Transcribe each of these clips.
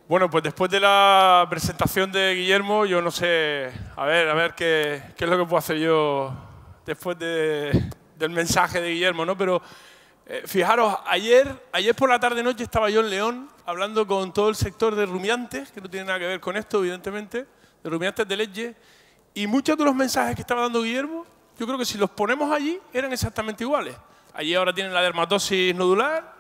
Bueno, pues después de la presentación de Guillermo, yo no sé, a ver qué es lo que puedo hacer yo después del mensaje de Guillermo, ¿no? Pero fijaros, ayer por la tarde-noche estaba yo en León hablando con todo el sector de rumiantes, que no tiene nada que ver con esto, evidentemente, de rumiantes de leche, y muchos de los mensajes que estaba dando Guillermo, yo creo que si los ponemos allí, eran exactamente iguales. Allí ahora tienen la dermatosis nodular,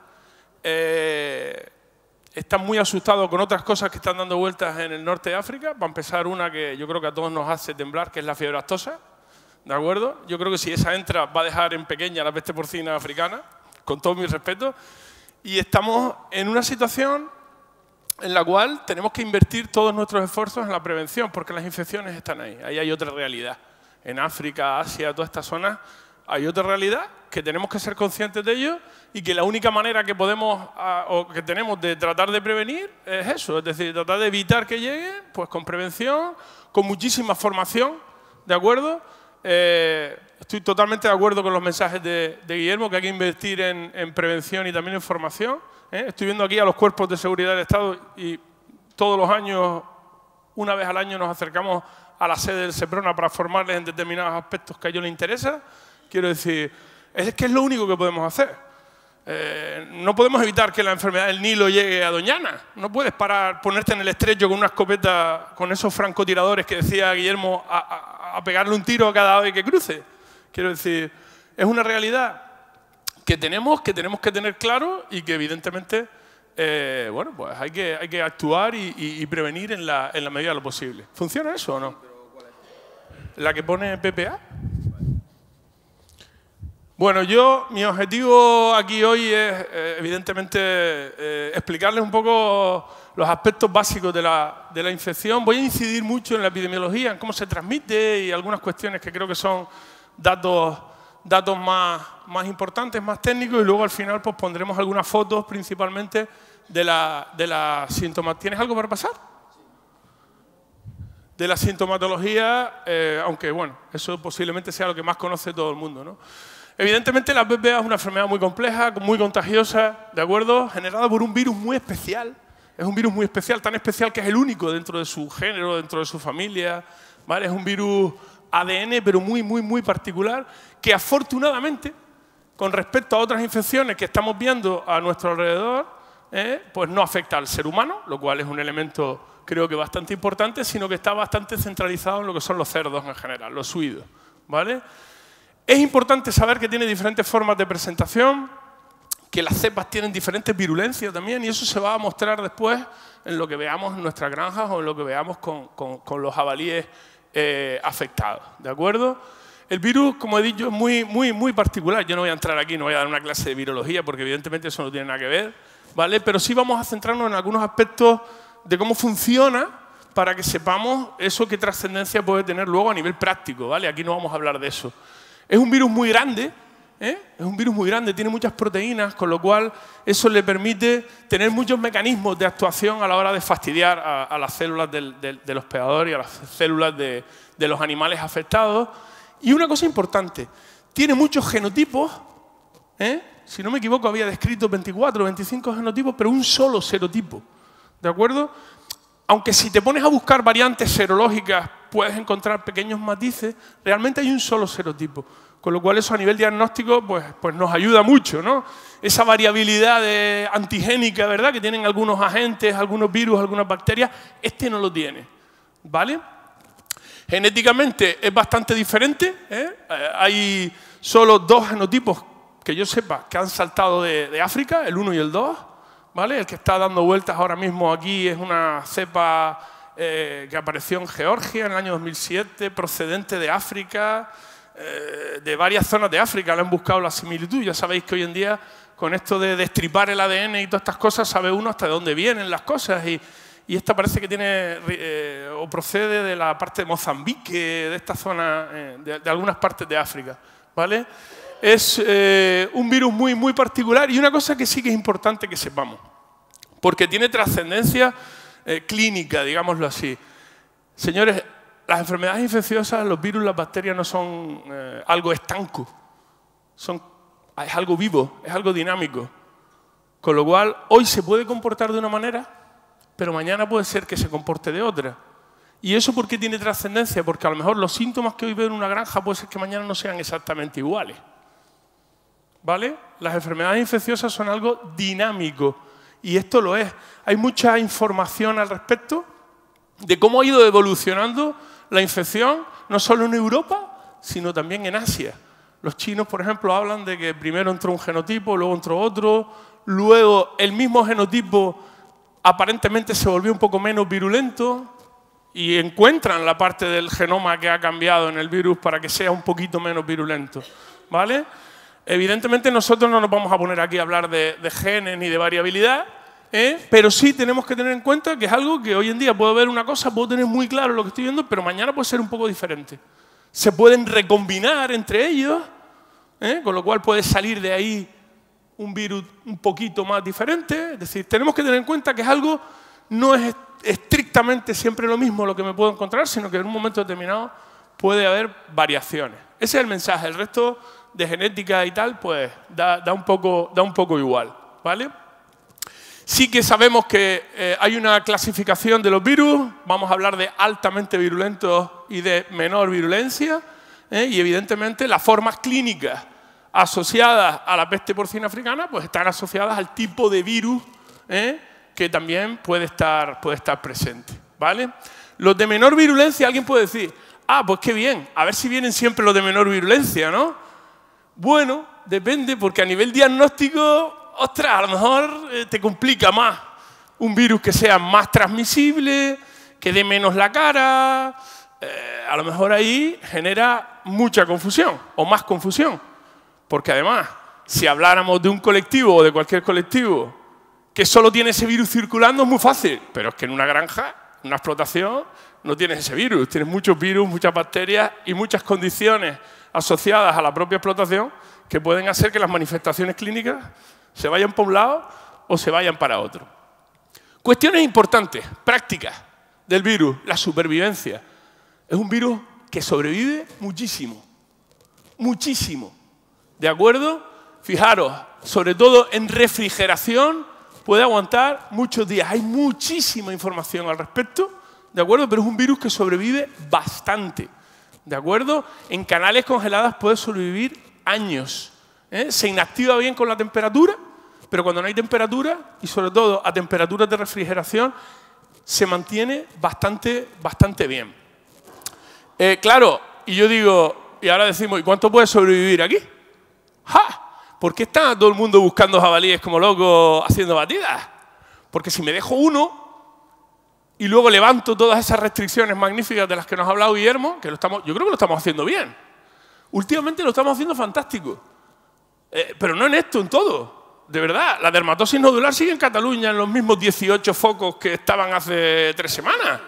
están muy asustados con otras cosas que están dando vueltas en el norte de África. Va a empezar una que yo creo que a todos nos hace temblar, que es la fiebre aftosa, ¿de acuerdo? Yo creo que si esa entra va a dejar en pequeña la peste porcina africana, con todo mi respeto. Y estamos en una situación en la cual tenemos que invertir todos nuestros esfuerzos en la prevención, porque las infecciones están ahí. Ahí hay otra realidad. En África, Asia, todas estas zonas, hay otra realidad que tenemos que ser conscientes de ello y que la única manera que podemos o que tenemos de tratar de prevenir es eso, es decir, tratar de evitar que lleguen, pues con prevención, con muchísima formación, ¿de acuerdo? Estoy totalmente de acuerdo con los mensajes de Guillermo, que hay que invertir en prevención y también en formación. Estoy viendo aquí a los cuerpos de seguridad del Estado y todos los años, una vez al año, nos acercamos a la sede del SEPRONA para formarles en determinados aspectos que a ellos les interesa. Quiero decir, es que es lo único que podemos hacer. No podemos evitar que la enfermedad del Nilo llegue a Doñana. No puedes parar, ponerte en el estrecho con una escopeta, con esos francotiradores que decía Guillermo, a pegarle un tiro a cada ave que cruce. Quiero decir, es una realidad que tenemos que tener claro y que evidentemente, bueno, pues hay que actuar y prevenir en la medida de lo posible. ¿Funciona eso o no? ¿La que pone PPA? Bueno, mi objetivo aquí hoy es, evidentemente, explicarles un poco los aspectos básicos de la infección. Voy a incidir mucho en la epidemiología, en cómo se transmite y algunas cuestiones que creo que son datos más importantes, más técnicos, y luego al final pues pondremos algunas fotos principalmente de la sintomatología. ¿Tienes algo para pasar? De la sintomatología, aunque bueno, eso posiblemente sea lo que más conoce todo el mundo, ¿no? Evidentemente la PPA es una enfermedad muy compleja, muy contagiosa, ¿de acuerdo? Generada por un virus muy especial. Es un virus muy especial, tan especial que es el único dentro de su género, dentro de su familia, ¿vale? Es un virus ADN, pero muy particular, que afortunadamente, con respecto a otras infecciones que estamos viendo a nuestro alrededor, pues no afecta al ser humano, lo cual es un elemento creo que bastante importante, sino que está bastante centralizado en lo que son los cerdos en general, los suidos, ¿vale? Es importante saber que tiene diferentes formas de presentación, que las cepas tienen diferentes virulencias también, y eso se va a mostrar después en lo que veamos en nuestras granjas o en lo que veamos con los jabalíes afectados, ¿de acuerdo? El virus, como he dicho, es muy particular. Yo no voy a entrar aquí, no voy a dar una clase de virología, porque evidentemente eso no tiene nada que ver, ¿vale? Pero sí vamos a centrarnos en algunos aspectos de cómo funciona para que sepamos eso qué trascendencia puede tener luego a nivel práctico, ¿vale? Aquí no vamos a hablar de eso. Es un virus muy grande, es un virus muy grande, tiene muchas proteínas, con lo cual eso le permite tener muchos mecanismos de actuación a la hora de fastidiar a las células del hospedador y a las células de los animales afectados. Y una cosa importante, tiene muchos genotipos, si no me equivoco había descrito 24 o 25 genotipos, pero un solo serotipo, ¿de acuerdo? Aunque si te pones a buscar variantes serológicas puedes encontrar pequeños matices, realmente hay un solo serotipo. Con lo cual eso a nivel diagnóstico pues nos ayuda mucho, ¿no? Esa variabilidad antigénica, ¿verdad?, que tienen algunos agentes, algunos virus, algunas bacterias, este no lo tiene, ¿vale? Genéticamente es bastante diferente, hay solo dos genotipos que yo sepa que han saltado de África, el 1 y el 2, ¿vale? El que está dando vueltas ahora mismo aquí es una cepa que apareció en Georgia en el año 2007, procedente de África, de varias zonas de África, le han buscado la similitud. Ya sabéis que hoy en día, con esto de destripar el ADN y todas estas cosas, sabe uno hasta de dónde vienen las cosas. Y esta parece que tiene o procede de la parte de Mozambique, de esta zona, de algunas partes de África, ¿vale? Es un virus muy particular y una cosa que sí que es importante que sepamos, porque tiene trascendencia clínica, digámoslo así. Señores, las enfermedades infecciosas, los virus, las bacterias no son algo estanco, es algo vivo, es algo dinámico. Con lo cual, hoy se puede comportar de una manera pero mañana puede ser que se comporte de otra. ¿Y eso por qué tiene trascendencia? Porque a lo mejor los síntomas que hoy veo en una granja puede ser que mañana no sean exactamente iguales. ¿Vale? Las enfermedades infecciosas son algo dinámico y esto lo es. Hay mucha información al respecto de cómo ha ido evolucionando la infección, no solo en Europa, sino también en Asia. Los chinos, por ejemplo, hablan de que primero entró un genotipo, luego entró otro, luego el mismo genotipo aparentemente se volvió un poco menos virulento y encuentran la parte del genoma que ha cambiado en el virus para que sea un poquito menos virulento, ¿vale? Evidentemente nosotros no nos vamos a poner aquí a hablar de genes ni de variabilidad, pero sí tenemos que tener en cuenta que es algo que hoy en día puedo ver una cosa, puedo tener muy claro lo que estoy viendo, pero mañana puede ser un poco diferente. Se pueden recombinar entre ellos, con lo cual puede salir de ahí un virus un poquito más diferente. Es decir, tenemos que tener en cuenta que es algo, no es estrictamente siempre lo mismo lo que me puedo encontrar, sino que en un momento determinado puede haber variaciones. Ese es el mensaje. El resto de genética y tal, pues da un poco igual, ¿vale? Sí que sabemos que hay una clasificación de los virus. Vamos a hablar de altamente virulentos y de menor virulencia. Y evidentemente las formas clínicas asociadas a la peste porcina africana pues están asociadas al tipo de virus que también puede estar presente, ¿vale? Los de menor virulencia, alguien puede decir, ah, pues qué bien, a ver si vienen siempre los de menor virulencia, ¿no? Bueno, depende, porque a nivel diagnóstico, ostras, a lo mejor te complica más un virus que sea más transmisible, que dé menos la cara, a lo mejor ahí genera mucha confusión o más confusión. Porque además, si habláramos de un colectivo o de cualquier colectivo que solo tiene ese virus circulando, es muy fácil. Pero es que en una granja, en una explotación, no tienes ese virus. Tienes muchos virus, muchas bacterias y muchas condiciones asociadas a la propia explotación que pueden hacer que las manifestaciones clínicas se vayan para un lado o se vayan para otro. Cuestiones importantes, prácticas del virus, la supervivencia. Es un virus que sobrevive muchísimo, muchísimo. ¿De acuerdo? Fijaros, sobre todo en refrigeración puede aguantar muchos días. Hay muchísima información al respecto, ¿de acuerdo? Pero es un virus que sobrevive bastante, ¿de acuerdo? En canales congeladas puede sobrevivir años. Se inactiva bien con la temperatura, pero cuando no hay temperatura, y sobre todo a temperaturas de refrigeración, se mantiene bastante bien. Claro, y yo digo, y ahora decimos, ¿y cuánto puede sobrevivir aquí? ¡Ja! ¿Por qué está todo el mundo buscando jabalíes como locos haciendo batidas? Porque si me dejo uno y luego levanto todas esas restricciones magníficas de las que nos ha hablado Guillermo, que yo creo que lo estamos haciendo bien. Últimamente lo estamos haciendo fantástico. Pero no en esto, en todo. De verdad, la dermatosis nodular sigue en Cataluña en los mismos 18 focos que estaban hace 3 semanas.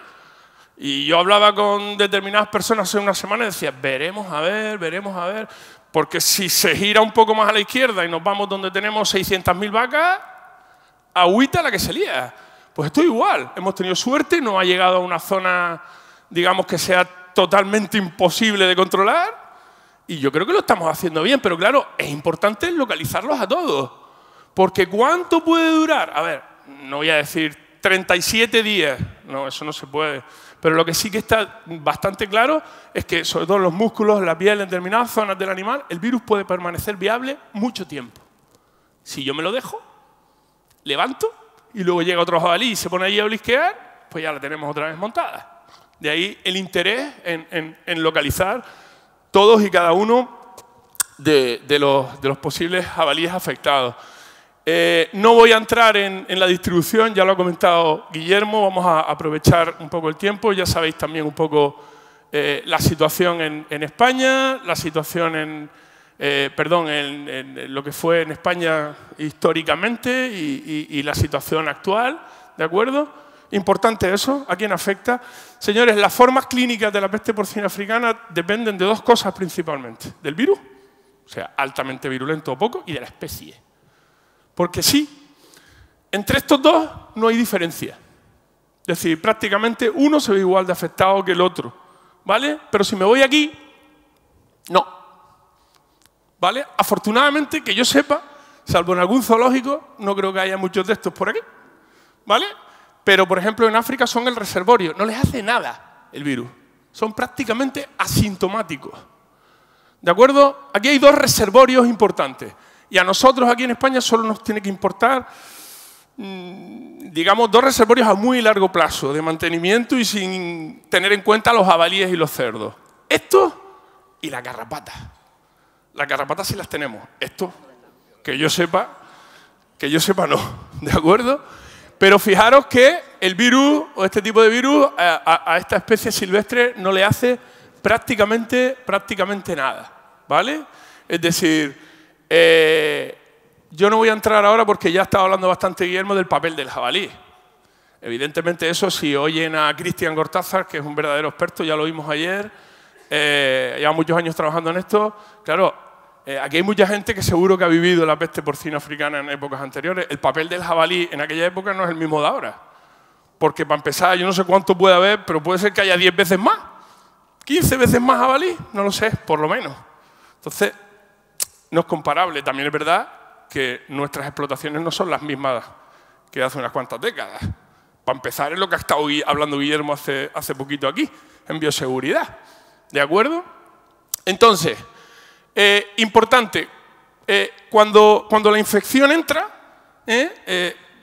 Y yo hablaba con determinadas personas hace una semana y decía, veremos a ver, porque si se gira un poco más a la izquierda y nos vamos donde tenemos 600.000 vacas, agüita la que se lía. Pues esto igual, hemos tenido suerte, no ha llegado a una zona, digamos, que sea totalmente imposible de controlar, y yo creo que lo estamos haciendo bien, pero claro, es importante localizarlos a todos, porque ¿cuánto puede durar? A ver, no voy a decir 37 días, no, eso no se puede. Pero lo que sí que está bastante claro es que, sobre todo en los músculos, la piel, en determinadas zonas del animal, el virus puede permanecer viable mucho tiempo. Si yo me lo dejo, levanto, y luego llega otro jabalí y se pone allí a blisquear, pues ya la tenemos otra vez montada. De ahí el interés en localizar todos y cada uno de los posibles jabalíes afectados. No voy a entrar en la distribución, ya lo ha comentado Guillermo, vamos a aprovechar un poco el tiempo. Ya sabéis también un poco la situación en España, la situación en lo que fue en España históricamente y la situación actual, ¿de acuerdo? Importante eso, ¿a quién afecta? Señores, las formas clínicas de la peste porcina africana dependen de 2 cosas principalmente. Del virus, o sea, altamente virulento o poco, y de la especie. Porque sí, entre estos dos no hay diferencia. Es decir, prácticamente uno se ve igual de afectado que el otro, ¿vale? Pero si me voy aquí, no. ¿Vale? Afortunadamente, que yo sepa, salvo en algún zoológico, no creo que haya muchos de estos por aquí, ¿vale? pero por ejemplo en África son el reservorio. No les hace nada el virus. Son prácticamente asintomáticos. ¿De acuerdo? Aquí hay dos reservorios importantes. Y a nosotros aquí en España solo nos tiene que importar, digamos, dos reservorios a muy largo plazo, de mantenimiento y sin tener en cuenta los jabalíes y los cerdos. Esto y las garrapatas. Las garrapatas sí las tenemos. Esto, que yo sepa no. ¿De acuerdo? Pero fijaros que el virus, o este tipo de virus, a esta especie silvestre no le hace prácticamente nada. ¿Vale? Es decir, yo no voy a entrar ahora porque ya estaba hablando bastante Guillermo del papel del jabalí. Evidentemente eso, si oyen a Cristian Gortázar, que es un verdadero experto, ya lo vimos ayer, lleva muchos años trabajando en esto, claro, aquí hay mucha gente que seguro que ha vivido la peste porcina africana en épocas anteriores. El papel del jabalí en aquella época no es el mismo de ahora. Porque para empezar, yo no sé cuánto puede haber, pero puede ser que haya 10 veces más. 15 veces más jabalí, no lo sé, por lo menos. Entonces, no es comparable. También es verdad que nuestras explotaciones no son las mismas que hace unas cuantas décadas. Para empezar, es lo que ha estado hablando Guillermo hace poquito aquí, en bioseguridad. ¿De acuerdo? Entonces, importante, cuando la infección entra,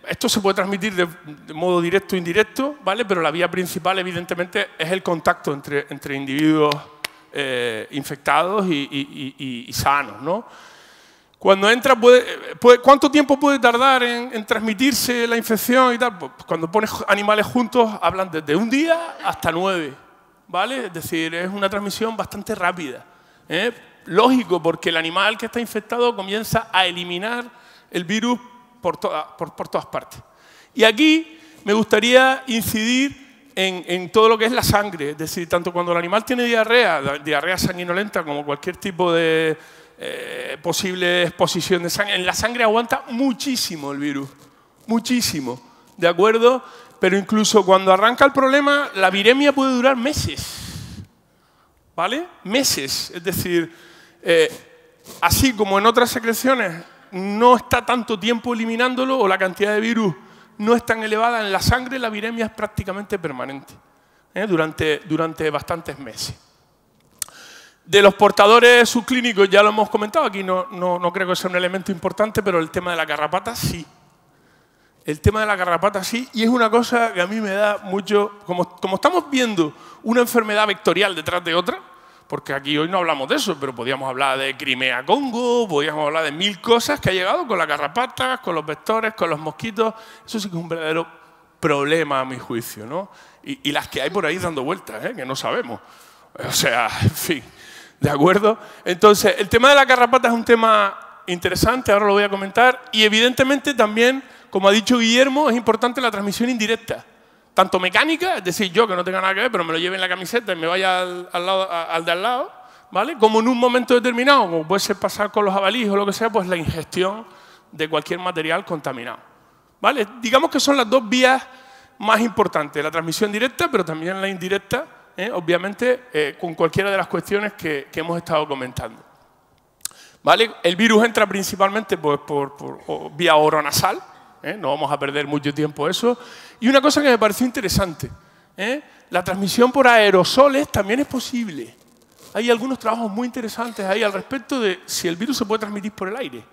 esto se puede transmitir de modo directo o indirecto, ¿vale? Pero la vía principal, evidentemente, es el contacto entre individuos infectados y sanos, ¿no? Cuando entra, ¿cuánto tiempo puede tardar en transmitirse la infección y tal? Pues cuando pones animales juntos, hablan desde un día hasta 9, ¿vale? Es decir, es una transmisión bastante rápida. Lógico, porque el animal que está infectado comienza a eliminar el virus por todas partes. Y aquí me gustaría incidir en todo lo que es la sangre. Es decir, tanto cuando el animal tiene diarrea sanguinolenta, como cualquier tipo de posible exposición de sangre, en la sangre aguanta muchísimo el virus. Muchísimo. ¿De acuerdo? Pero incluso cuando arranca el problema, la viremia puede durar meses. ¿Vale? Meses. Es decir, así como en otras secreciones no está tanto tiempo eliminándolo o la cantidad de virus no es tan elevada, en la sangre la viremia es prácticamente permanente, durante bastantes meses. De los portadores subclínicos ya lo hemos comentado, aquí no creo que sea un elemento importante, pero el tema de la garrapata sí. El tema de la garrapata sí, y es una cosa que a mí me da mucho... Como estamos viendo una enfermedad vectorial detrás de otra, porque aquí hoy no hablamos de eso, pero podíamos hablar de Crimea-Congo, podíamos hablar de 1000 cosas que ha llegado con las garrapatas, con los vectores, con los mosquitos. Eso sí que es un verdadero problema a mi juicio, ¿no? Y las que hay por ahí dando vueltas, que no sabemos. O sea, en fin, ¿de acuerdo? Entonces, el tema de la garrapata es un tema interesante, ahora lo voy a comentar, y evidentemente también, como ha dicho Guillermo, es importante la transmisión indirecta. Tanto mecánica, es decir, yo que no tenga nada que ver, pero me lo lleve en la camiseta y me vaya al de al lado, ¿vale? Como en un momento determinado, como puede ser pasar con los jabalíes o lo que sea, pues la ingestión de cualquier material contaminado, ¿vale? Digamos que son las dos vías más importantes, la transmisión directa, pero también la indirecta, obviamente, con cualquiera de las cuestiones que hemos estado comentando. ¿Vale? El virus entra principalmente pues, por vía oronasal. No vamos a perder mucho tiempo eso. Y una cosa que me pareció interesante, la transmisión por aerosoles también es posible. Hay algunos trabajos muy interesantes ahí al respecto de si el virus se puede transmitir por el aire.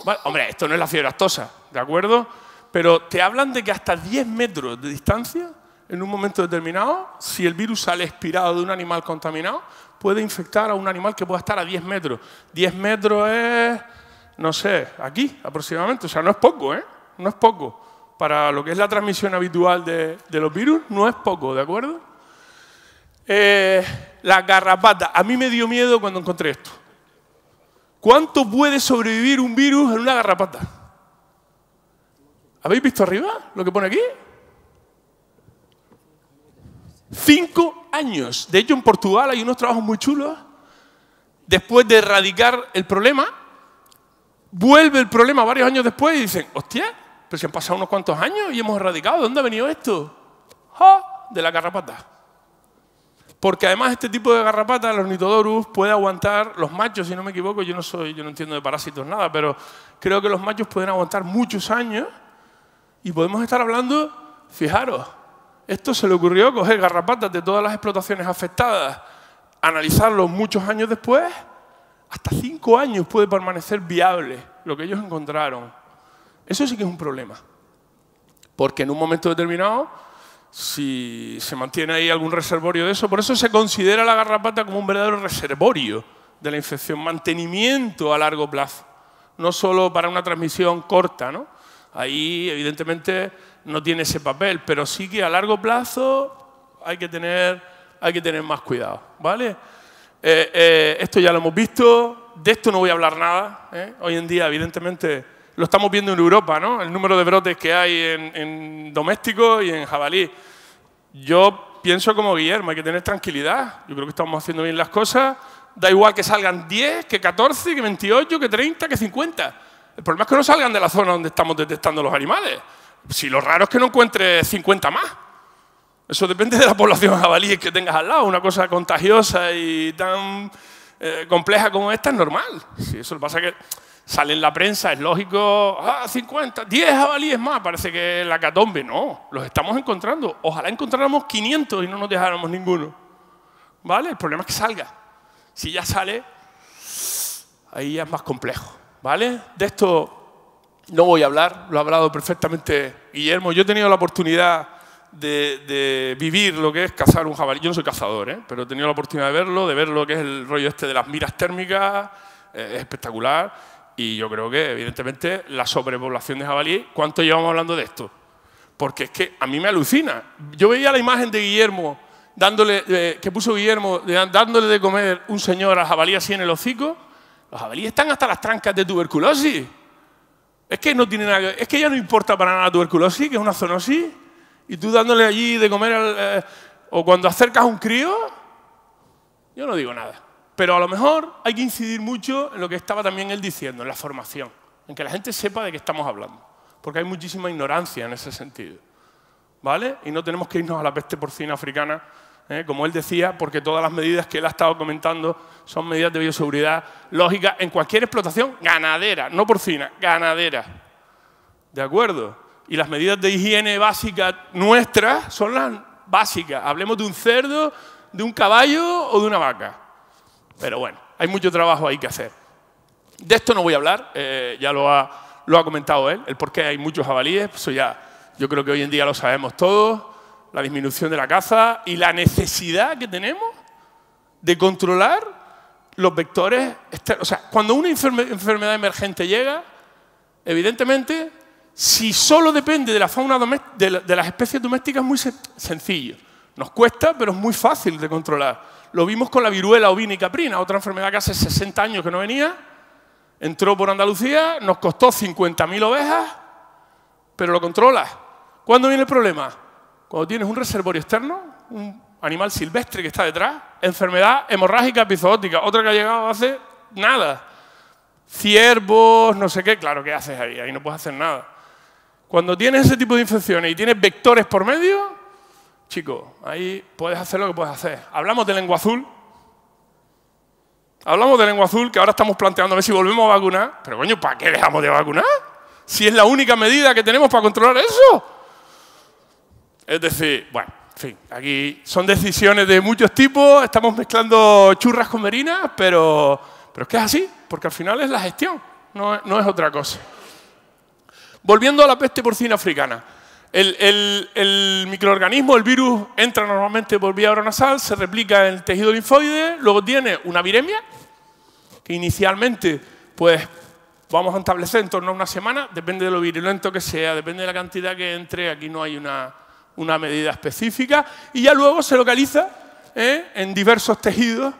¿Vale? Hombre, esto no es la fiebre aftosa, ¿de acuerdo? Pero te hablan de que hasta 10 metros de distancia, en un momento determinado, si el virus sale expirado de un animal contaminado, puede infectar a un animal que pueda estar a 10 metros. 10 metros es, no sé, aquí aproximadamente. O sea, no es poco, No es poco. Para lo que es la transmisión habitual de los virus, no es poco, ¿de acuerdo? La garrapata. A mí me dio miedo cuando encontré esto. ¿Cuánto puede sobrevivir un virus en una garrapata? ¿Habéis visto arriba lo que pone aquí? 5 años. De hecho, en Portugal hay unos trabajos muy chulos. Después de erradicar el problema, vuelve el problema varios años después y dicen, hostia, pero si han pasado unos cuantos años y hemos erradicado, ¿de dónde ha venido esto? ¡Ja! De la garrapata. Porque además este tipo de garrapata, el Ornithodorus, puede aguantar, los machos, si no me equivoco, yo no entiendo de parásitos nada, pero creo que los machos pueden aguantar muchos años y podemos estar hablando fijaros, esto se le ocurrió coger garrapatas de todas las explotaciones afectadas, analizarlos muchos años después, hasta 5 años puede permanecer viable lo que ellos encontraron. Eso sí que es un problema, porque en un momento determinado, si se mantiene ahí algún reservorio de eso, por eso se considera la garrapata como un verdadero reservorio de la infección, mantenimiento a largo plazo, no solo para una transmisión corta, ¿no? Ahí, evidentemente, no tiene ese papel, pero sí que a largo plazo hay que tener más cuidado, ¿vale? Esto ya lo hemos visto, de esto no voy a hablar nada, ¿eh? Hoy en día, evidentemente, lo estamos viendo en Europa, ¿no? El número de brotes que hay en domésticos y en jabalí. Yo pienso como Guillermo, hay que tener tranquilidad. Yo creo que estamos haciendo bien las cosas. Da igual que salgan 10, que 14, que 28, que 30, que 50. El problema es que no salgan de la zona donde estamos detectando los animales. Si lo raro es que no encuentres 50 más. Eso depende de la población de jabalíes que tengas al lado. Una cosa contagiosa y tan compleja como esta es normal. Sí, eso lo que pasa es que sale en la prensa, es lógico, 50, 10 jabalíes más, parece que es la hecatombe. No, los estamos encontrando. Ojalá encontráramos 500 y no nos dejáramos ninguno. ¿Vale? El problema es que salga. Si ya sale, ahí ya es más complejo. ¿Vale? De esto no voy a hablar, lo ha hablado perfectamente Guillermo. Yo he tenido la oportunidad de vivir lo que es cazar un jabalí. Yo no soy cazador, pero he tenido la oportunidad de ver lo que es el rollo este de las miras térmicas, es espectacular. Y yo creo que, evidentemente, la sobrepoblación de jabalí, ¿cuánto llevamos hablando de esto? Porque es que a mí me alucina. Yo veía la imagen de Guillermo, que puso Guillermo, dándole de comer un señor al jabalí así en el hocico. Los jabalíes están hasta las trancas de tuberculosis. Es que no tiene nada, es que ya no importa para nada la tuberculosis, que es una zoonosis, y tú dándole allí de comer, o cuando acercas a un crío, yo no digo nada. Pero a lo mejor hay que incidir mucho en lo que estaba también él diciendo, en la formación, en que la gente sepa de qué estamos hablando, porque hay muchísima ignorancia en ese sentido, ¿vale? Y no tenemos que irnos a la peste porcina africana, como él decía, porque todas las medidas que él ha estado comentando son medidas de bioseguridad lógicas en cualquier explotación ganadera, no porcina, ganadera. ¿De acuerdo? Y las medidas de higiene básicas nuestras son las básicas. Hablemos de un cerdo, de un caballo o de una vaca. Pero bueno, hay mucho trabajo ahí que hacer. De esto no voy a hablar, ya lo ha comentado él, el por qué hay muchos jabalíes, eso ya yo creo que hoy en día lo sabemos todos. La disminución de la caza y la necesidad que tenemos de controlar los vectores externos. O sea, cuando una enfermedad emergente llega, evidentemente, si solo depende de la fauna de las especies domésticas, es muy sencillo. Nos cuesta, pero es muy fácil de controlar. Lo vimos con la viruela ovina y caprina, otra enfermedad que hace 60 años que no venía, entró por Andalucía, nos costó 50.000 ovejas, pero lo controlas. ¿Cuándo viene el problema? Cuando tienes un reservorio externo, un animal silvestre que está detrás, enfermedad hemorrágica epizootica, otra que ha llegado hace nada. Ciervos, no sé qué, claro, ¿qué haces ahí? Ahí no puedes hacer nada. Cuando tienes ese tipo de infecciones y tienes vectores por medio, chicos, ahí puedes hacer lo que puedes hacer. Hablamos de lengua azul. Hablamos de lengua azul, que ahora estamos planteando a ver si volvemos a vacunar. Pero coño, ¿para qué dejamos de vacunar? Si es la única medida que tenemos para controlar eso. Es decir, bueno, en fin, aquí son decisiones de muchos tipos, estamos mezclando churras con merinas, pero es que es así, porque al final es la gestión, no es otra cosa. Volviendo a la peste porcina africana, el microorganismo, el virus, entra normalmente por vía oronasal, se replica en el tejido linfoide, luego tiene una viremia, que inicialmente, pues, vamos a establecer en torno a una semana, depende de lo virulento que sea, depende de la cantidad que entre, aquí no hay una medida específica, y ya luego se localiza en diversos tejidos,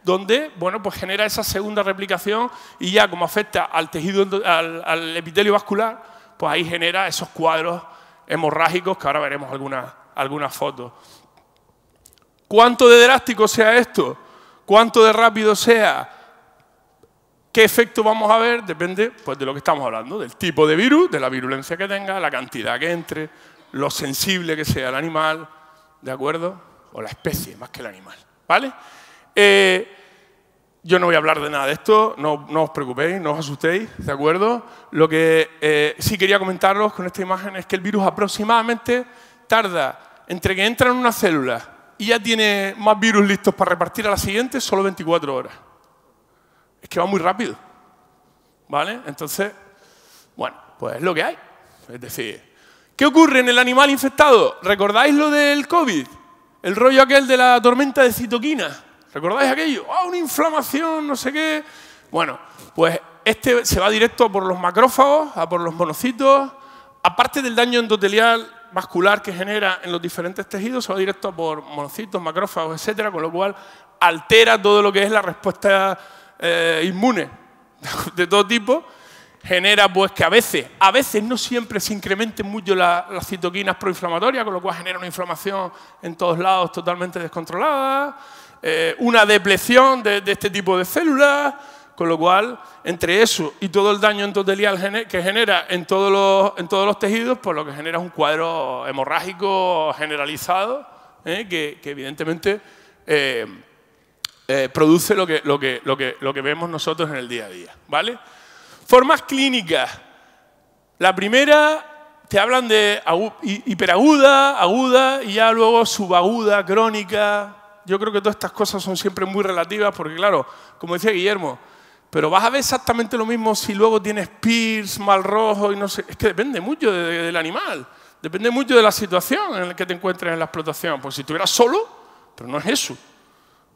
donde bueno, pues genera esa segunda replicación y ya como afecta al tejido, al epitelio vascular, pues ahí genera esos cuadros hemorrágicos que ahora veremos algunas fotos. ¿Cuánto de drástico sea esto? ¿Cuánto de rápido sea? ¿Qué efecto vamos a ver? Depende pues, de lo que estamos hablando, del tipo de virus, de la virulencia que tenga, la cantidad que entre, lo sensible que sea el animal, ¿de acuerdo? O la especie, más que el animal, ¿vale? Yo no voy a hablar de nada de esto, no os preocupéis, no os asustéis, ¿de acuerdo? Lo que sí quería comentaros con esta imagen es que el virus aproximadamente tarda entre que entra en una célula y ya tiene más virus listos para repartir a la siguiente, solo 24 horas. Es que va muy rápido, ¿vale? Entonces, bueno, pues es lo que hay. Es decir, ¿qué ocurre en el animal infectado? ¿Recordáis lo del COVID? El rollo aquel de la tormenta de citoquinas. ¿Recordáis aquello? ¡Oh, una inflamación, no sé qué! Bueno, pues este se va directo a por los macrófagos, a por los monocitos. Aparte del daño endotelial vascular que genera en los diferentes tejidos, se va directo a por monocitos, macrófagos, etcétera, con lo cual altera todo lo que es la respuesta inmune de todo tipo. Genera pues que a veces no siempre se incrementen mucho las citoquinas proinflamatorias, con lo cual genera una inflamación en todos lados totalmente descontrolada. Una depleción de este tipo de células, con lo cual, entre eso y todo el daño endotelial que genera en todos los tejidos, pues lo que genera es un cuadro hemorrágico generalizado, que evidentemente produce lo que vemos nosotros en el día a día, ¿vale? Formas clínicas. La primera, te hablan de hiperaguda, aguda y ya luego subaguda, crónica. Yo creo que todas estas cosas son siempre muy relativas porque, claro, como decía Guillermo, pero vas a ver exactamente lo mismo si luego tienes PIRS, mal rojo y no sé. Es que depende mucho del animal, depende mucho de la situación en la que te encuentres en la explotación. Pues si estuvieras solo, pero no es eso,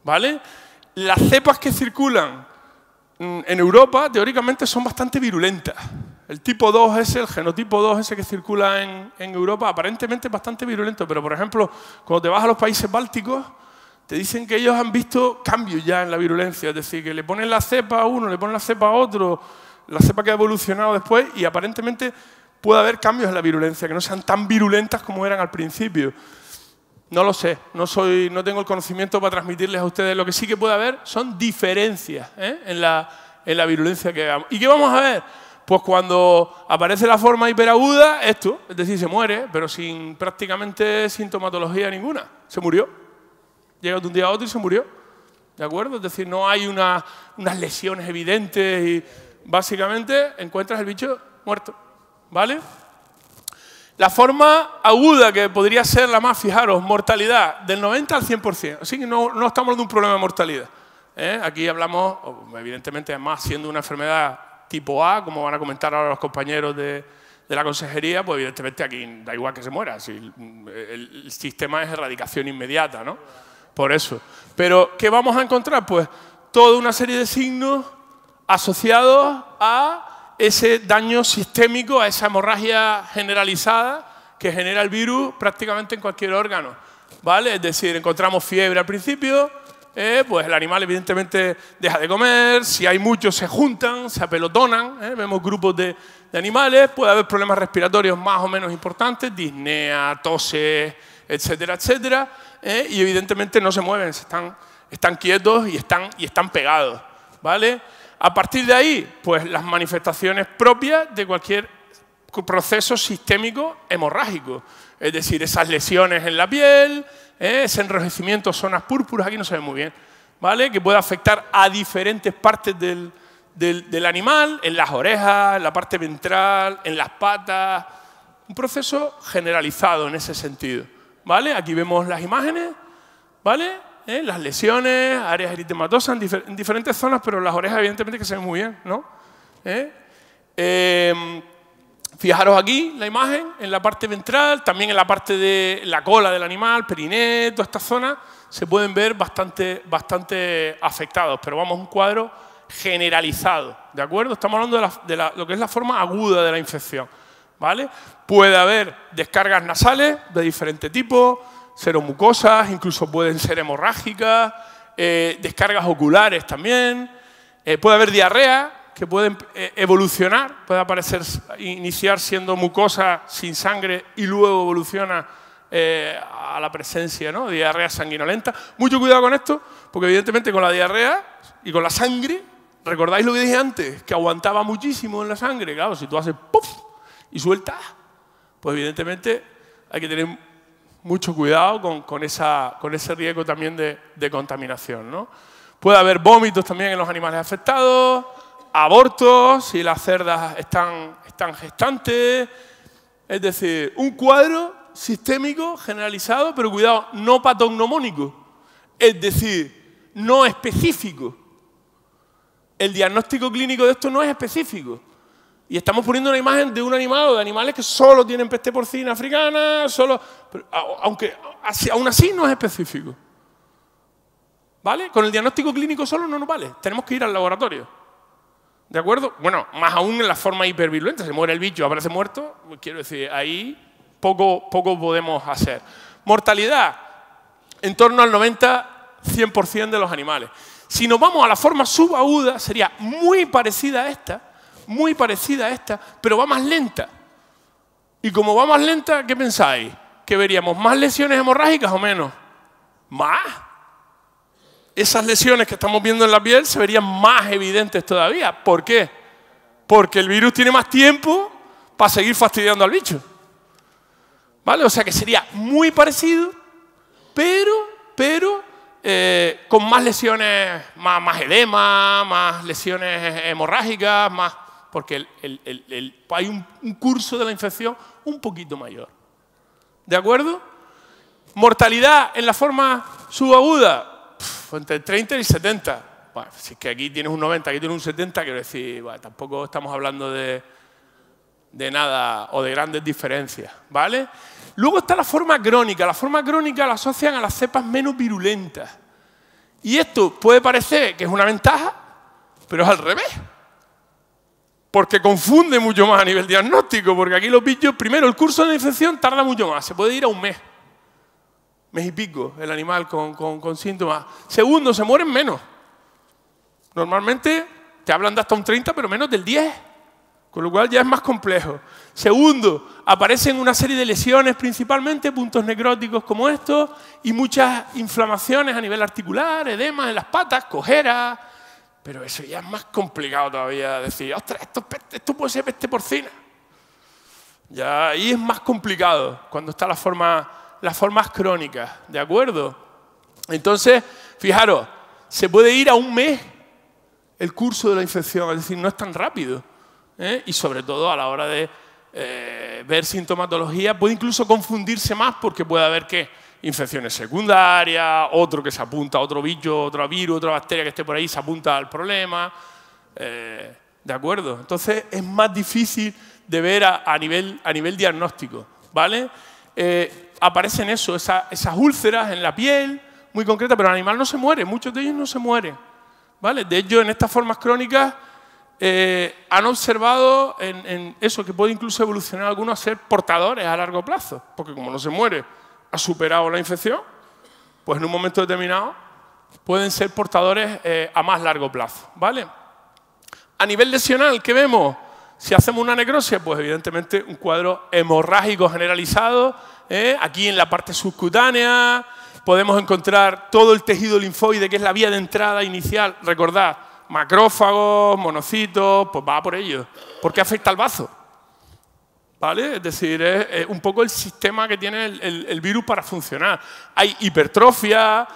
¿vale? Las cepas que circulan en Europa, teóricamente, son bastante virulentas. El tipo 2S, el genotipo 2S que circula en Europa, aparentemente es bastante virulento, pero, por ejemplo, cuando te vas a los países bálticos, te dicen que ellos han visto cambios ya en la virulencia, es decir, que le ponen la cepa a uno, le ponen la cepa a otro, la cepa que ha evolucionado después, y aparentemente puede haber cambios en la virulencia, que no sean tan virulentas como eran al principio. No lo sé, no tengo el conocimiento para transmitirles a ustedes. Lo que sí que puede haber son diferencias en la virulencia que hagamos. ¿Y qué vamos a ver? Pues cuando aparece la forma hiperaguda, esto, es decir, se muere, pero sin prácticamente sintomatología ninguna. Se murió. Llega de un día a otro y se murió, ¿de acuerdo? Es decir, no hay unas lesiones evidentes y básicamente encuentras el bicho muerto, ¿vale? La forma aguda, que podría ser la más, fijaros, mortalidad del 90 al 100%. Así que no estamos hablando de un problema de mortalidad. Aquí hablamos, evidentemente, además, siendo una enfermedad tipo A, como van a comentar ahora los compañeros de la consejería, pues evidentemente aquí da igual que se muera. Si el sistema es erradicación inmediata, ¿no? Por eso. Pero, ¿qué vamos a encontrar? Pues toda una serie de signos asociados a ese daño sistémico, a esa hemorragia generalizada que genera el virus prácticamente en cualquier órgano, ¿vale? Es decir, encontramos fiebre al principio, pues el animal evidentemente deja de comer, si hay muchos se juntan, se apelotonan, vemos grupos de animales, puede haber problemas respiratorios más o menos importantes, disnea, toses, etcétera, etcétera. Y evidentemente no se mueven, están quietos y están pegados, ¿vale? A partir de ahí, pues las manifestaciones propias de cualquier proceso sistémico hemorrágico, es decir, esas lesiones en la piel, ese enrojecimiento, zonas púrpuras, aquí no se ve muy bien, ¿vale? Que puede afectar a diferentes partes del animal, en las orejas, en la parte ventral, en las patas, un proceso generalizado en ese sentido. ¿Vale? Aquí vemos las imágenes, ¿vale? Las lesiones, áreas eritematosas en diferentes zonas, pero las orejas evidentemente que se ven muy bien, ¿no? Fijaros aquí la imagen, en la parte ventral, también en la parte de la cola del animal, periné, todas estas zonas, se pueden ver bastante afectados, pero vamos a un cuadro generalizado, ¿de acuerdo? Estamos hablando de lo que es la forma aguda de la infección, ¿vale? Puede haber descargas nasales de diferente tipo, seromucosas, incluso pueden ser hemorrágicas, descargas oculares también, puede haber diarrea, que pueden evolucionar, puede iniciar siendo mucosa sin sangre y luego evoluciona a la presencia, ¿no? Diarrea sanguinolenta. Mucho cuidado con esto, porque evidentemente con la diarrea y con la sangre, ¿recordáis lo que dije antes? Que aguantaba muchísimo en la sangre. Claro, si tú haces ¡puf! Y sueltas, pues evidentemente hay que tener mucho cuidado con ese riesgo también de contaminación, ¿no? Puede haber vómitos también en los animales afectados, abortos, si las cerdas están gestantes. Es decir, un cuadro sistémico generalizado, pero cuidado, no patognomónico. Es decir, no específico. El diagnóstico clínico de esto no es específico. Y estamos poniendo una imagen de un animal o de animales que solo tienen peste porcina africana, aunque aún así no es específico. ¿Vale? Con el diagnóstico clínico solo no nos vale. Tenemos que ir al laboratorio. ¿De acuerdo? Bueno, más aún en la forma hipervirulenta. Se muere el bicho, aparece muerto. Quiero decir, ahí poco podemos hacer. Mortalidad, en torno al 90-100% de los animales. Si nos vamos a la forma subaguda, sería muy parecida a esta, pero va más lenta. Y como va más lenta, ¿qué pensáis? ¿Que veríamos más lesiones hemorrágicas o menos? ¿Más? Esas lesiones que estamos viendo en la piel se verían más evidentes todavía. ¿Por qué? Porque el virus tiene más tiempo para seguir fastidiando al bicho. ¿Vale? O sea que sería muy parecido, pero con más lesiones, más edema, más lesiones hemorrágicas, porque hay un curso de la infección un poquito mayor. ¿De acuerdo? Mortalidad en la forma subaguda, entre el 30 y el 70. Bueno, si es que aquí tienes un 90, aquí tienes un 70, quiero decir, bueno, tampoco estamos hablando de nada o de grandes diferencias, ¿vale? Luego está la forma crónica. La forma crónica la asocian a las cepas menos virulentas. Y esto puede parecer que es una ventaja, pero es al revés. Porque confunde mucho más a nivel diagnóstico, porque aquí los bichos, primero, el curso de la infección tarda mucho más, se puede ir a un mes y pico, el animal con síntomas. Segundo, se mueren menos. Normalmente te hablan de hasta un 30, pero menos del 10, con lo cual ya es más complejo. Segundo, aparecen una serie de lesiones, principalmente puntos necróticos como estos, y muchas inflamaciones a nivel articular, edemas en las patas, cojeras. Pero eso ya es más complicado todavía, decir, ostras, esto puede ser peste porcina. Ya ahí es más complicado cuando están las formas crónicas, ¿de acuerdo? Entonces, fijaros, se puede ir a un mes el curso de la infección, es decir, no es tan rápido. Y sobre todo a la hora de ver sintomatología, puede incluso confundirse más porque puede haber infecciones secundarias, otro que se apunta a otro bicho, otro virus, otra bacteria que esté por ahí, se apunta al problema. ¿De acuerdo? Entonces es más difícil de ver a nivel diagnóstico, ¿vale? Aparecen esas úlceras en la piel, muy concretas, pero el animal no se muere, muchos de ellos no se mueren, ¿vale? De hecho, en estas formas crónicas han observado en eso que puede incluso evolucionar algunos a ser portadores a largo plazo, porque como no se muere, ha superado la infección, pues en un momento determinado pueden ser portadores a más largo plazo, ¿vale? A nivel lesional, ¿qué vemos? Si hacemos una necrosis, pues evidentemente un cuadro hemorrágico generalizado. Aquí en la parte subcutánea podemos encontrar todo el tejido linfoide, que es la vía de entrada inicial. Recordad, macrófagos, monocitos, pues va por ello. ¿Por qué afecta al bazo? ¿Vale? Es decir, es un poco el sistema que tiene el virus para funcionar. Hay hipertrofia,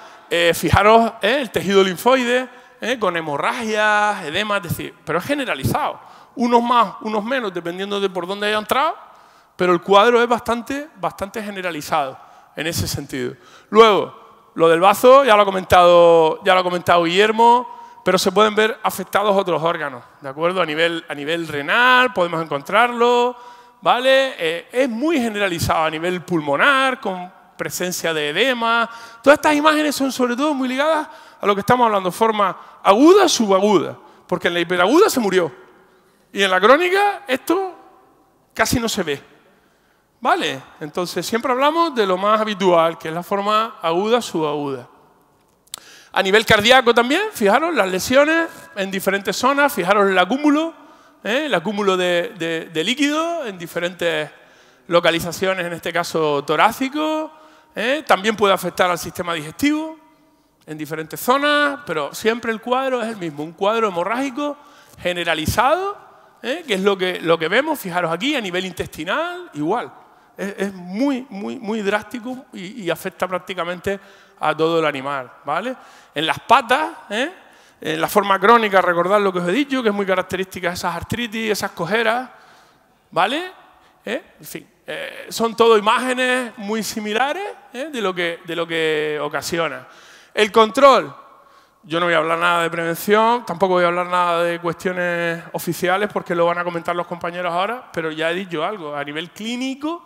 fijaros, el tejido linfoide, con hemorragias, edemas, es decir, pero es generalizado. Unos más, unos menos, dependiendo de por dónde haya entrado, pero el cuadro es bastante generalizado en ese sentido. Luego, lo del bazo, ya lo ha comentado Guillermo, pero se pueden ver afectados otros órganos, ¿de acuerdo? A nivel renal podemos encontrarlo, ¿vale? Es muy generalizado a nivel pulmonar, con presencia de edema. Todas estas imágenes son sobre todo muy ligadas a lo que estamos hablando, forma aguda, subaguda, porque en la hiperaguda se murió. Y en la crónica esto casi no se ve, ¿vale? Entonces siempre hablamos de lo más habitual, que es la forma aguda, subaguda. A nivel cardíaco también, fijaros, las lesiones en diferentes zonas, fijaros el acúmulo de líquido en diferentes localizaciones, en este caso torácico. También puede afectar al sistema digestivo en diferentes zonas, pero siempre el cuadro es el mismo, un cuadro hemorrágico generalizado, que es lo que vemos, fijaros aquí, a nivel intestinal, igual. Es muy, muy, muy drástico y afecta prácticamente a todo el animal, ¿vale? En las patas, en la forma crónica, recordad lo que os he dicho, que es muy característica de esas artritis, esas cojeras, ¿vale? En fin, son todo imágenes muy similares de lo que ocasiona. El control. Yo no voy a hablar nada de prevención, tampoco voy a hablar nada de cuestiones oficiales porque lo van a comentar los compañeros ahora, pero ya he dicho algo, a nivel clínico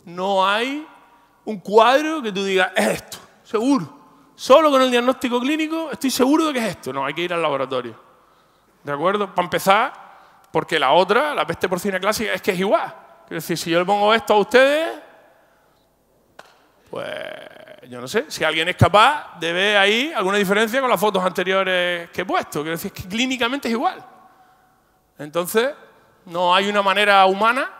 no hay un cuadro que tú digas, es esto, seguro. Solo con el diagnóstico clínico estoy seguro de que es esto. No, hay que ir al laboratorio. ¿De acuerdo? Para empezar, porque la otra, la peste porcina clásica, es que es igual. Quiero decir, si yo le pongo esto a ustedes, pues yo no sé, si alguien es capaz de ver ahí alguna diferencia con las fotos anteriores que he puesto. Quiero decir, es que clínicamente es igual. Entonces, no hay una manera humana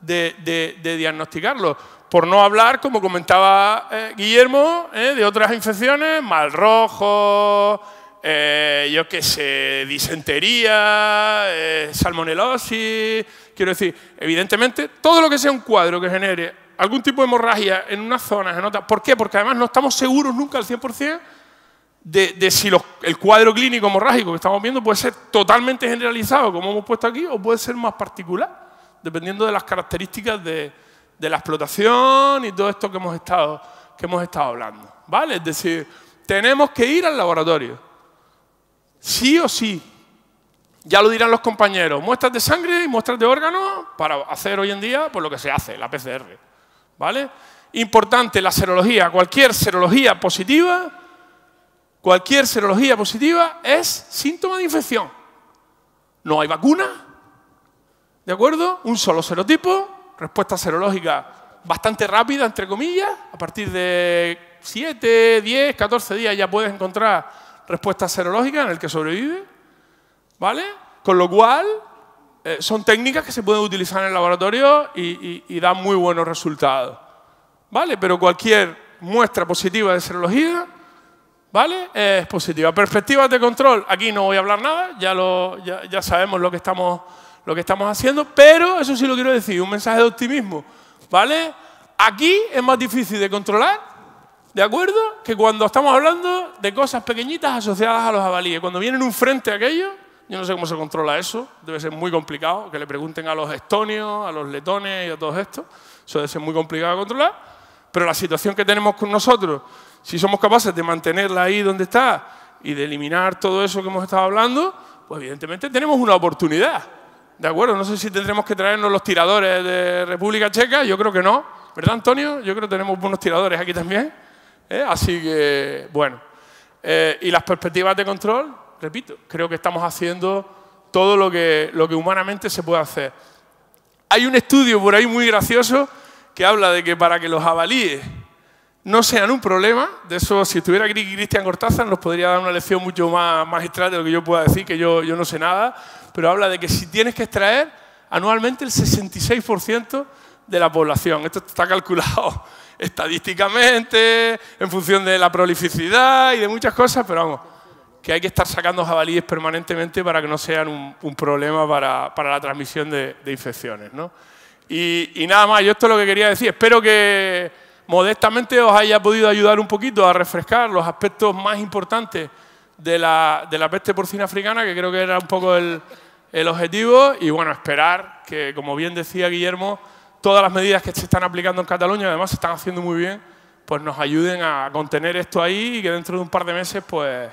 de diagnosticarlo. Por no hablar, como comentaba Guillermo, de otras infecciones, mal rojo, yo qué sé, disentería, salmonelosis. Quiero decir, evidentemente, todo lo que sea un cuadro que genere algún tipo de hemorragia en unas zonas, en otras. ¿Por qué? Porque además no estamos seguros nunca al 100% de si el cuadro clínico hemorrágico que estamos viendo puede ser totalmente generalizado, como hemos puesto aquí, o puede ser más particular, dependiendo de las características de la explotación y todo esto que hemos estado hablando, ¿vale? Es decir, tenemos que ir al laboratorio, sí o sí. Ya lo dirán los compañeros, muestras de sangre y muestras de órganos para hacer hoy en día pues lo que se hace, la PCR, ¿vale? Importante, la serología, cualquier serología positiva es síntoma de infección. No hay vacuna, ¿de acuerdo? Un solo serotipo, respuesta serológica bastante rápida, entre comillas, a partir de 7, 10, 14 días ya puedes encontrar respuesta serológica en el que sobrevive, ¿vale? Con lo cual, son técnicas que se pueden utilizar en el laboratorio y dan muy buenos resultados, ¿vale? Pero cualquier muestra positiva de serología, ¿vale? Es positiva. Perspectivas de control, aquí no voy a hablar nada, ya sabemos lo que estamos haciendo, pero eso sí lo quiero decir, un mensaje de optimismo, ¿vale? Aquí es más difícil de controlar, ¿de acuerdo? Que cuando estamos hablando de cosas pequeñitas asociadas a los jabalíes. Cuando vienen un frente aquello, yo no sé cómo se controla eso, debe ser muy complicado, que le pregunten a los estonios, a los letones y a todos estos, eso debe ser muy complicado de controlar, pero la situación que tenemos con nosotros, si somos capaces de mantenerla ahí donde está y de eliminar todo eso que hemos estado hablando, pues evidentemente tenemos una oportunidad, ¿de acuerdo? No sé si tendremos que traernos los tiradores de República Checa, yo creo que no, ¿verdad, Antonio? Yo creo que tenemos buenos tiradores aquí también, así que, bueno. Y las perspectivas de control, repito, creo que estamos haciendo todo lo que humanamente se puede hacer. Hay un estudio por ahí muy gracioso que habla de que para que los jabalíes no sean un problema, de eso, si estuviera aquí Cristian Cortázar nos podría dar una lección mucho más magistral de lo que yo pueda decir, que yo no sé nada, pero habla de que si tienes que extraer anualmente el 66% de la población. Esto está calculado estadísticamente, en función de la prolificidad y de muchas cosas, pero vamos, que hay que estar sacando jabalíes permanentemente para que no sean un problema para la transmisión de infecciones, ¿no? Y nada más, yo esto es lo que quería decir. Espero que modestamente os haya podido ayudar un poquito a refrescar los aspectos más importantes de la peste porcina africana, que creo que era un poco el objetivo, y bueno, esperar que, como bien decía Guillermo, todas las medidas que se están aplicando en Cataluña, además se están haciendo muy bien, pues nos ayuden a contener esto ahí y que dentro de un par de meses, pues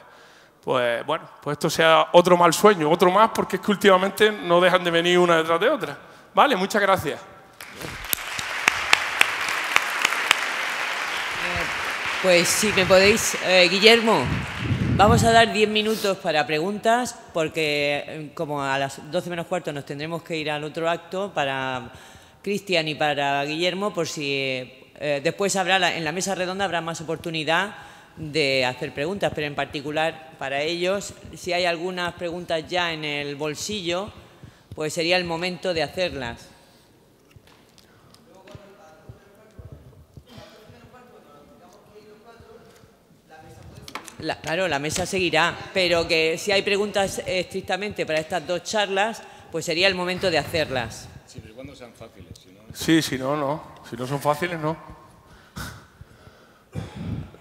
bueno, pues esto sea otro mal sueño, otro más, porque es que últimamente no dejan de venir una detrás de otra. Vale, muchas gracias. Pues si me podéis, Guillermo, vamos a dar 10 minutos para preguntas, porque como a las 12 menos cuarto nos tendremos que ir al otro acto para Cristian y para Guillermo, por si después habrá en la mesa redonda habrá más oportunidad de hacer preguntas, pero en particular para ellos, si hay algunas preguntas ya en el bolsillo, pues sería el momento de hacerlas. Claro, la mesa seguirá, pero que si hay preguntas estrictamente para estas dos charlas, pues sería el momento de hacerlas. Siempre y cuando sean fáciles, si no... Sí, si no, no. Si no son fáciles, no.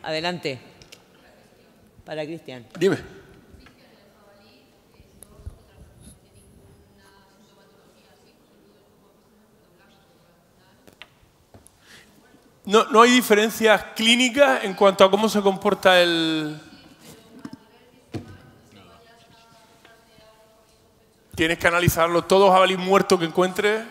Adelante. Para Cristian. Dime. No hay diferencias clínicas en cuanto a cómo se comporta el... Tienes que analizarlo. Todo jabalí muerto que encuentres.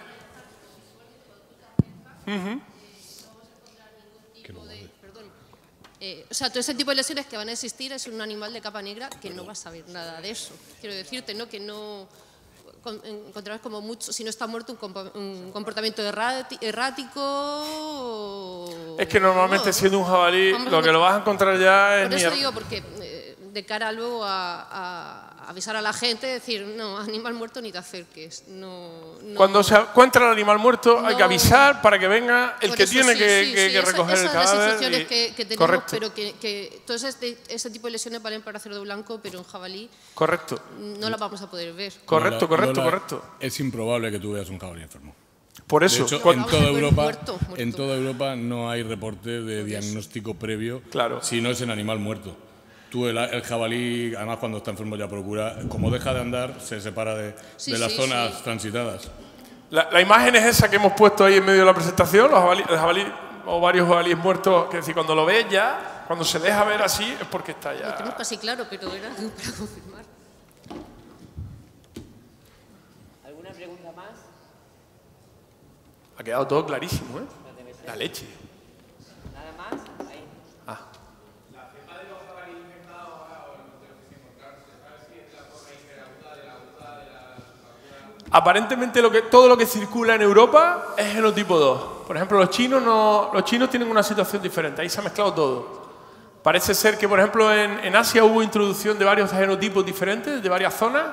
O sea, todo ese tipo de lesiones que van a existir es un animal de capa negra que no va a saber nada de eso. Quiero decirte, ¿no? Que no encontrarás como mucho, si no está muerto, un comportamiento errático. Es que normalmente siendo un jabalí, lo que lo vas a encontrar ya es... Por eso digo, porque de cara luego a avisar a la gente, decir, no, animal muerto ni te acerques. Cuando se encuentra el animal muerto hay que avisar para que venga el que tiene que recoger el cadáver. Esas son las instrucciones que tenemos, Correcto. pero que todo ese tipo de lesiones valen para cerdo blanco, pero en jabalí Correcto. no las vamos a poder ver. Correcto. Es improbable que tú veas un jabalí enfermo. Por eso. De hecho, en toda Europa no hay reporte de diagnóstico previo si no es en animal muerto. Tú, el jabalí, además cuando está enfermo ya procura, como deja de andar, se separa de las zonas transitadas. La imagen es esa que hemos puesto ahí en medio de la presentación, el jabalí o varios jabalíes muertos, que es decir, cuando lo ves ya, cuando se deja ver así, es porque está ya... Lo tenemos casi claro, pero era para confirmar. ¿Alguna pregunta más? Ha quedado todo clarísimo, ¿eh? La leche. ¿Nada más? Ahí. Aparentemente todo lo que circula en Europa es genotipo 2. Por ejemplo, los chinos tienen una situación diferente, ahí se ha mezclado todo. Parece ser que, por ejemplo, en Asia hubo introducción de varios genotipos diferentes, de varias zonas,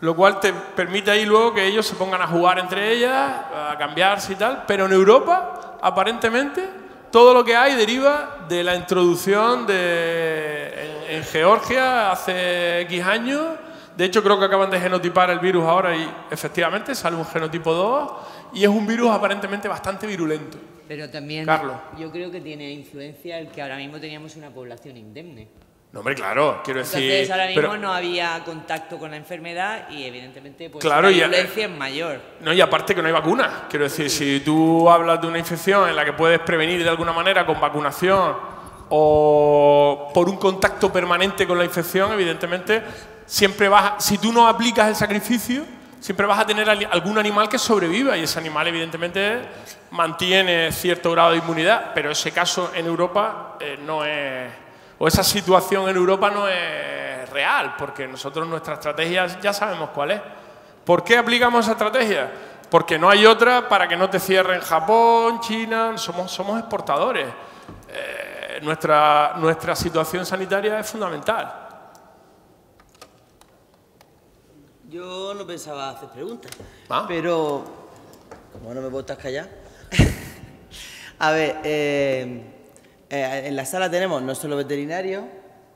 lo cual te permite ahí luego que ellos se pongan a jugar entre ellas, a cambiarse y tal, pero en Europa, aparentemente, todo lo que hay deriva de la introducción en Georgia hace X años. De hecho, creo que acaban de genotipar el virus ahora y efectivamente sale un genotipo 2 y es un virus aparentemente bastante virulento. Pero también Carlos. Yo creo que tiene influencia el que ahora mismo teníamos una población indemne. No, hombre, claro, quiero decir... Entonces ahora mismo no había contacto con la enfermedad y evidentemente pues, claro, la violencia es mayor. No, y aparte que no hay vacuna. Quiero decir, si tú hablas de una infección en la que puedes prevenir de alguna manera con vacunación o por un contacto permanente con la infección, evidentemente... Siempre si tú no aplicas el sacrificio, siempre vas a tener algún animal que sobreviva y ese animal evidentemente mantiene cierto grado de inmunidad, pero ese caso en Europa no es, o esa situación en Europa no es real, porque nosotros nuestra estrategia ya sabemos cuál es. ¿Por qué aplicamos esa estrategia? Porque no hay otra para que no te cierren Japón, China, somos exportadores. Nuestra situación sanitaria es fundamental. Yo no pensaba hacer preguntas, pero como no me puedo estar callado. A ver, en la sala tenemos no solo veterinarios,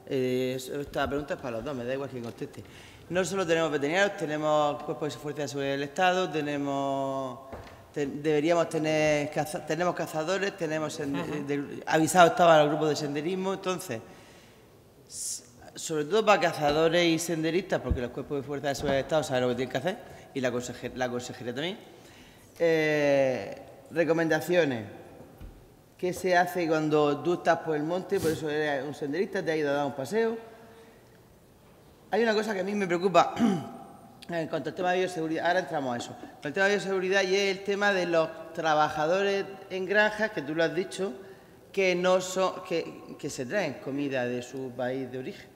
esta pregunta es para los dos, me da igual que conteste. No solo tenemos veterinarios, tenemos cuerpos de fuerza de seguridad del Estado, tenemos cazadores, tenemos avisados estaban los grupos de senderismo, entonces... Sobre todo para cazadores y senderistas, porque los cuerpos de fuerza de seguridad del Estado saben lo que tienen que hacer, y la consejería también. Recomendaciones. ¿Qué se hace cuando tú estás por el monte, por eso eres un senderista, te has ido a dar un paseo? Hay una cosa que a mí me preocupa en cuanto al tema de bioseguridad, ahora entramos a eso. El tema de bioseguridad y es el tema de los trabajadores en granjas, que tú lo has dicho, que no son, que se traen comida de su país de origen.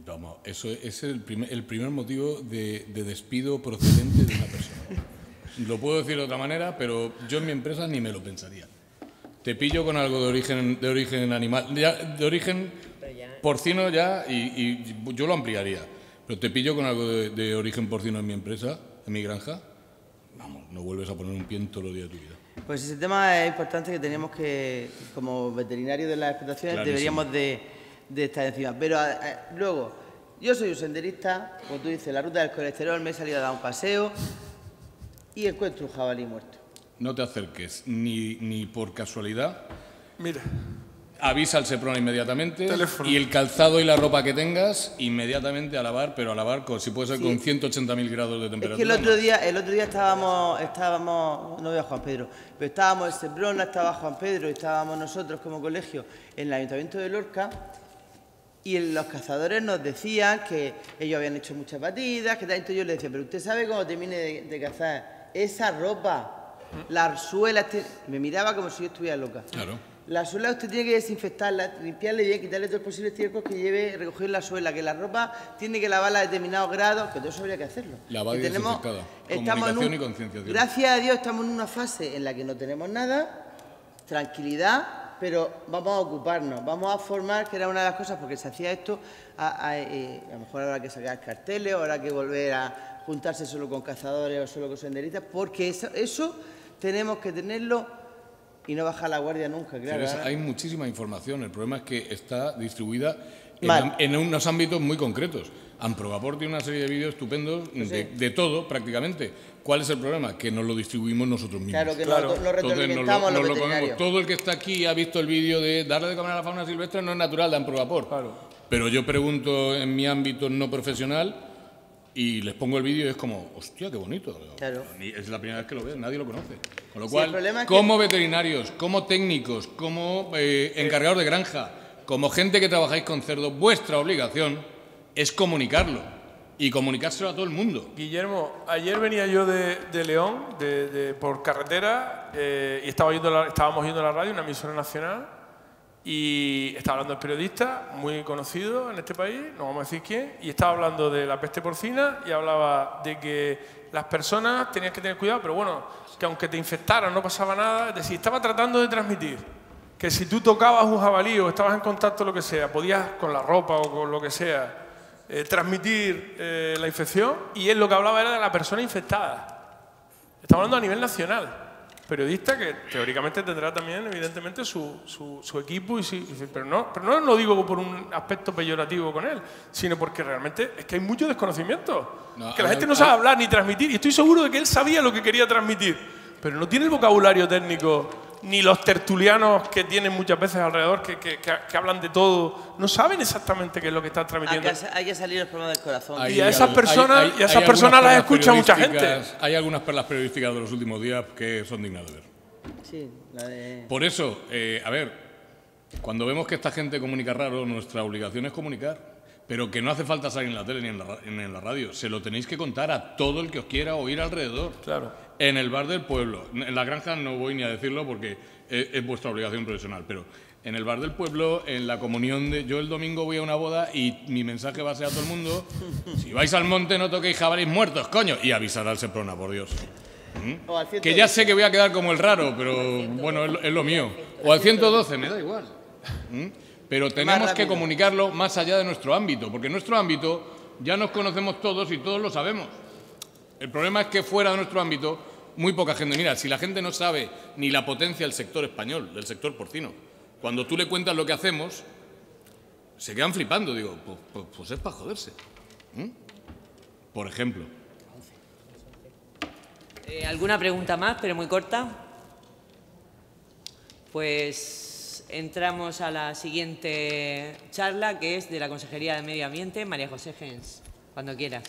Vamos, eso es el primer motivo de despido procedente de una persona. Lo puedo decir de otra manera, pero yo en mi empresa ni me lo pensaría. Te pillo con algo de origen animal, de origen porcino ya, y yo lo ampliaría. Pero te pillo con algo de origen porcino en mi empresa, en mi granja, vamos, no vuelves a poner un pie en todos los días de tu vida. Pues ese tema es importante, que tenemos que, como veterinarios de las explotaciones, clarísimo, deberíamos de estar encima. Pero luego, yo soy un senderista, como tú dices, la ruta del colesterol, me he salido a dar un paseo y encuentro un jabalí muerto. no te acerques ni por casualidad. Mira, Avisa al Seprona inmediatamente. Teléfono. Y el calzado y la ropa que tengas, inmediatamente a lavar, pero a lavar si puede ser con 180.000 grados de temperatura. Es que el otro día estábamos, no veo a Juan Pedro, pero estábamos en Seprona, estaba Juan Pedro, y estábamos nosotros como colegio en el Ayuntamiento de Lorca, y los cazadores nos decían que ellos habían hecho muchas batidas, que tal. Entonces yo les decía, pero usted sabe cuando termine de cazar, esa ropa, la suela, me miraba como si yo estuviera loca. Claro. La suela usted tiene que desinfectarla, limpiarle bien, quitarle todos los posibles estiércoles que lleve, recoger la suela, que la ropa tiene que lavarla a determinados grados, que todo eso habría que hacerlo. Lavada y desinfectada. Comunicación y concienciación. Gracias a Dios estamos en una fase en la que no tenemos nada, tranquilidad, pero vamos a ocuparnos, vamos a formar, que era una de las cosas, porque se hacía esto, a lo mejor habrá que sacar carteles, o habrá que volver a juntarse solo con cazadores o solo con senderistas, porque eso tenemos que tenerlo y no bajar la guardia nunca, claro. Hay muchísima información, el problema es que está distribuida Mal. en unos ámbitos muy concretos. Amprogapor tiene una serie de vídeos estupendos de todo, prácticamente. ¿Cuál es el problema? Que nos lo distribuimos nosotros mismos. Claro, que lo retroalimentamos los veterinarios. Todo el que está aquí ha visto el vídeo de darle de comer a la fauna silvestre no es natural de Amprogapor. Claro. Pero yo pregunto en mi ámbito no profesional y les pongo el vídeo y es como, hostia, qué bonito. Claro. Es la primera vez que lo veo, nadie lo conoce. Con lo Sí, cual, el problema es como veterinarios, como técnicos, como encargados de granja, como gente que trabajáis con cerdos, vuestra obligación es comunicarlo y comunicárselo a todo el mundo. Guillermo, ayer venía yo de León, por carretera, y estábamos oyendo la radio, una emisora nacional, y estaba hablando el periodista, muy conocido en este país, no vamos a decir quién, y estaba hablando de la peste porcina y hablaba de que las personas tenían que tener cuidado, pero bueno, que aunque te infectaran no pasaba nada, es decir, estaba tratando de transmitir que si tú tocabas un jabalí o estabas en contacto lo que sea, podías con la ropa o con lo que sea transmitir la infección, y él lo que hablaba era de la persona infectada. Estamos hablando a nivel nacional. Periodista que teóricamente tendrá también, evidentemente, su equipo, pero no lo digo por un aspecto peyorativo con él, sino porque realmente es que hay mucho desconocimiento. Que la gente no sabe hablar ni transmitir, y estoy seguro de que él sabía lo que quería transmitir, pero no tiene el vocabulario técnico, ni los tertulianos que tienen muchas veces alrededor, que hablan de todo, no saben exactamente qué es lo que están transmitiendo. Hay que salir el problema del corazón. Y a esas personas las escucha mucha gente. Hay algunas perlas periodísticas de los últimos días que son dignas de ver. Sí, la de... Por eso, a ver, cuando vemos que esta gente comunica raro, nuestra obligación es comunicar. Pero que no hace falta salir en la tele ni en la radio. Se lo tenéis que contar a todo el que os quiera oír alrededor. Claro. En el bar del pueblo. En la granja no voy ni a decirlo porque es vuestra obligación profesional. Pero en el bar del pueblo, en la comunión de... Yo el domingo voy a una boda y mi mensaje va a ser a todo el mundo: si vais al monte no toquéis jabalíes muertos, coño. Y avisar al Seprona, por Dios. Que ya sé que voy a quedar como el raro, pero bueno, es lo mío. O al 112, me da igual. Pero tenemos que comunicarlo más allá de nuestro ámbito, porque en nuestro ámbito ya nos conocemos todos y todos lo sabemos. El problema es que fuera de nuestro ámbito, muy poca gente. Mira, si la gente no sabe ni la potencia del sector español, del sector porcino, cuando tú le cuentas lo que hacemos, se quedan flipando. Digo, pues es para joderse. Por ejemplo. ¿Alguna pregunta más, pero muy corta? Pues entramos a la siguiente charla, que es de la Consejería de Medio Ambiente, María José Gens. Cuando quieras.